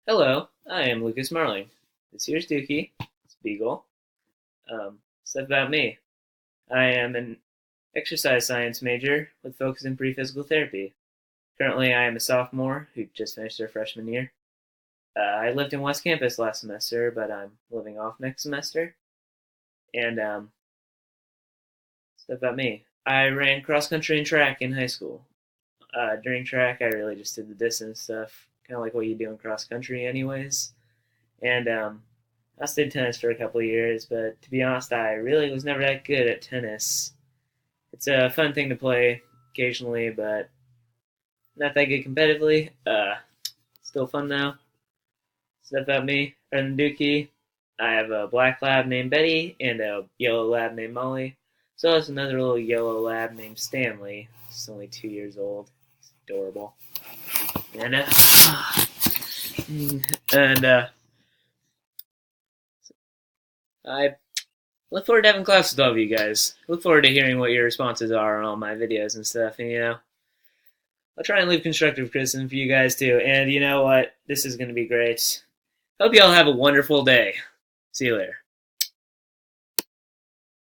Hello, I am Lucas Marling. This here's Dookie. It's Beagle. Stuff about me. I am an exercise science major with focus in pre-physical therapy. Currently, I am a sophomore who just finished their freshman year. I lived in West Campus last semester, but I'm living off next semester. And stuff about me. I ran cross country and track in high school. During track, I really just did the distance stuff, kind of like what you do in cross country, anyways. And I did tennis for a couple of years, but to be honest, I really was never that good at tennis. It's a fun thing to play occasionally, but not that good competitively. Still fun though. Stuff about me. Other than Dookie, I have a black lab named Betty and a yellow lab named Molly. So there's another little yellow lab named Stanley. He's only 2 years old. He's adorable. And and I look forward to having class with all of you guys. Look forward to hearing what your responses are on all my videos and stuff. And I'll try and leave constructive criticism for you guys too. And you know what? This is going to be great. Hope you all have a wonderful day. See you later.